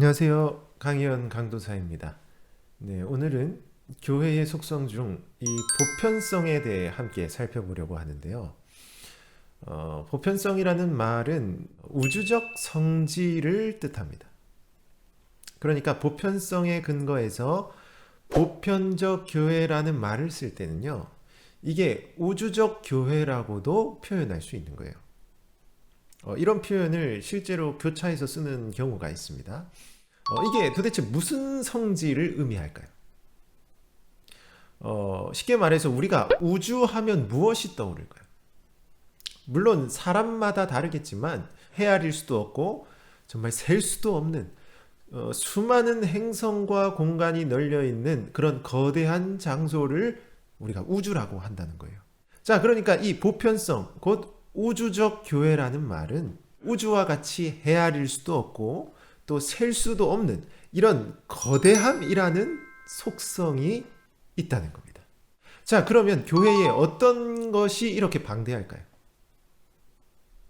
안녕하세요. 강희연 강도사입니다. 네, 오늘은 교회의 속성 중 이 보편성에 대해 함께 살펴보려고 하는데요. 보편성이라는 말은 우주적 성질을 뜻합니다. 그러니까 보편성에 근거해서 보편적 교회라는 말을 쓸 때는요, 이게 우주적 교회라고도 표현할 수 있는 거예요. 이런 표현을 실제로 교차해서 쓰는 경우가 있습니다. 이게 도대체 무슨 성질을 의미할까요? 쉽게 말해서 우리가 우주하면 무엇이 떠오를까요? 물론 사람마다 다르겠지만 헤아릴 수도 없고 정말 셀 수도 없는 수많은 행성과 공간이 널려 있는 그런 거대한 장소를 우리가 우주라고 한다는 거예요. 자, 그러니까 이 보편성, 곧 우주적 교회라는 말은 우주와 같이 헤아릴 수도 없고 또 셀 수도 없는 이런 거대함이라는 속성이 있다는 겁니다. 자, 그러면 교회에 어떤 것이 이렇게 방대할까요?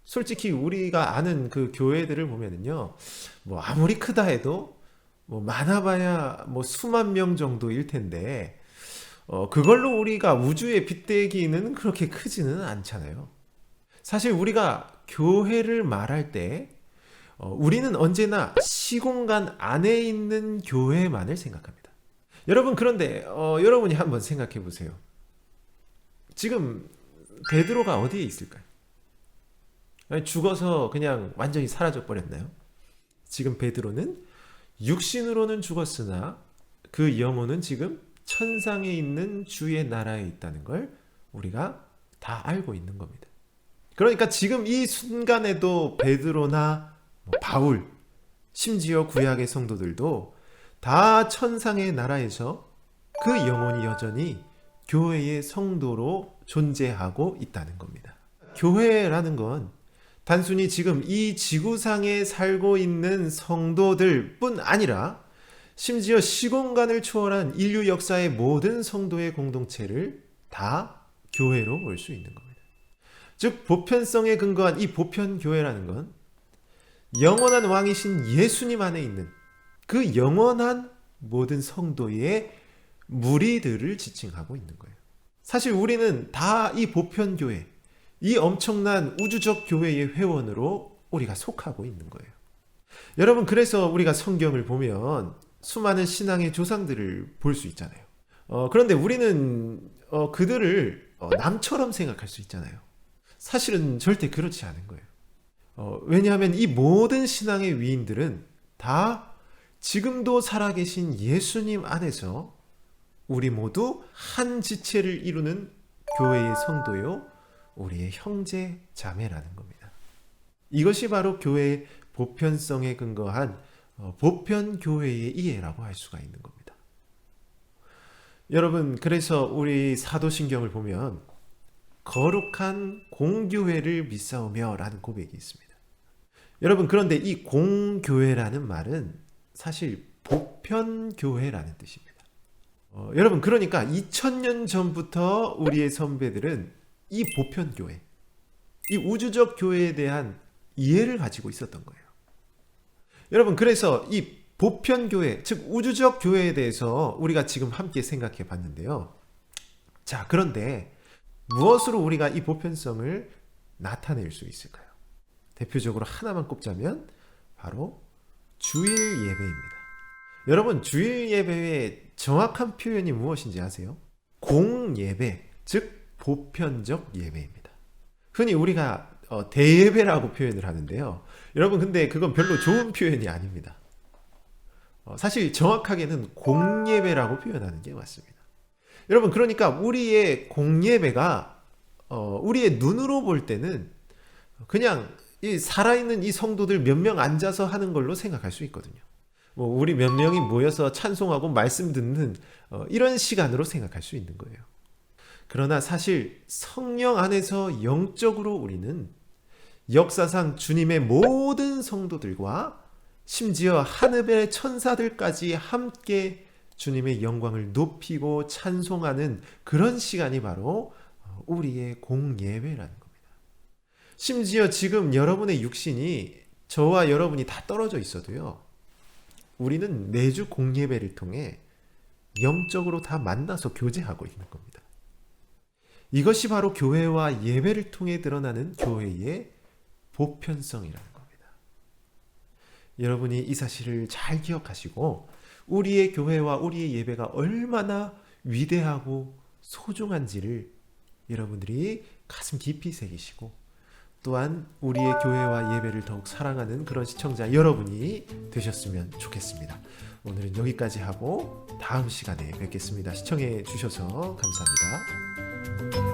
솔직히 우리가 아는 그 교회들을 보면은요, 뭐 아무리 크다 해도 뭐 많아봐야 뭐 수만 명 정도일 텐데, 그걸로 우리가 우주에 빗대기는 그렇게 크지는 않잖아요. 사실 우리가 교회를 말할 때 우리는 언제나 시공간 안에 있는 교회만을 생각합니다. 여러분, 그런데 여러분이 한번 생각해 보세요. 지금 베드로가 어디에 있을까요? 아니, 죽어서 그냥 완전히 사라져 버렸나요? 지금 베드로는 육신으로는 죽었으나 그 영혼은 지금 천상에 있는 주의 나라에 있다는 걸 우리가 다 알고 있는 겁니다. 그러니까 지금 이 순간에도 베드로나 바울, 심지어 구약의 성도들도 다 천상의 나라에서 그 영혼이 여전히 교회의 성도로 존재하고 있다는 겁니다. 교회라는 건 단순히 지금 이 지구상에 살고 있는 성도들 뿐 아니라 심지어 시공간을 초월한 인류 역사의 모든 성도의 공동체를 다 교회로 볼 수 있는 겁니다. 즉, 보편성에 근거한 이 보편교회라는 건 영원한 왕이신 예수님 안에 있는 그 영원한 모든 성도의 무리들을 지칭하고 있는 거예요. 사실 우리는 다 이 보편교회, 이 엄청난 우주적 교회의 회원으로 우리가 속하고 있는 거예요. 여러분, 그래서 우리가 성경을 보면 수많은 신앙의 조상들을 볼 수 있잖아요. 그런데 우리는 그들을 남처럼 생각할 수 있잖아요. 사실은 절대 그렇지 않은 거예요. 왜냐하면 이 모든 신앙의 위인들은 다 지금도 살아계신 예수님 안에서 우리 모두 한 지체를 이루는 교회의 성도요, 우리의 형제 자매라는 겁니다. 이것이 바로 교회의 보편성에 근거한 보편교회의 이해라고 할 수가 있는 겁니다. 여러분, 그래서 우리 사도신경을 보면 거룩한 공교회를 믿사오며 라는 고백이 있습니다. 여러분, 그런데 이 공교회라는 말은 사실 보편교회라는 뜻입니다. 여러분, 그러니까 2000년 전부터 우리의 선배들은 이 보편교회, 이 우주적 교회에 대한 이해를 가지고 있었던 거예요. 여러분, 그래서 이 보편교회, 즉 우주적 교회에 대해서 우리가 지금 함께 생각해 봤는데요. 자, 그런데 무엇으로 우리가 이 보편성을 나타낼 수 있을까요? 대표적으로 하나만 꼽자면 바로 주일 예배입니다. 여러분, 주일 예배의 정확한 표현이 무엇인지 아세요? 공예배, 즉 보편적 예배입니다. 흔히 우리가 대예배라고 표현을 하는데요. 여러분, 근데 그건 별로 좋은 표현이 아닙니다. 사실 정확하게는 공예배라고 표현하는 게 맞습니다. 여러분, 그러니까 우리의 공예배가 우리의 눈으로 볼 때는 그냥 이 살아있는 이 성도들 몇 명 앉아서 하는 걸로 생각할 수 있거든요. 뭐 우리 몇 명이 모여서 찬송하고 말씀 듣는 이런 시간으로 생각할 수 있는 거예요. 그러나 사실 성령 안에서 영적으로 우리는 역사상 주님의 모든 성도들과 심지어 하늘의 천사들까지 함께 주님의 영광을 높이고 찬송하는 그런 시간이 바로 우리의 공예배라는 겁니다. 심지어 지금 여러분의 육신이 저와 여러분이 다 떨어져 있어도요, 우리는 매주 공예배를 통해 영적으로 다 만나서 교제하고 있는 겁니다. 이것이 바로 교회와 예배를 통해 드러나는 교회의 보편성이라는 겁니다. 여러분이 이 사실을 잘 기억하시고 우리의 교회와 우리의 예배가 얼마나 위대하고 소중한지를 여러분들이 가슴 깊이 새기시고 또한 우리의 교회와 예배를 더욱 사랑하는 그런 시청자 여러분이 되셨으면 좋겠습니다. 오늘은 여기까지 하고 다음 시간에 뵙겠습니다. 시청해 주셔서 감사합니다.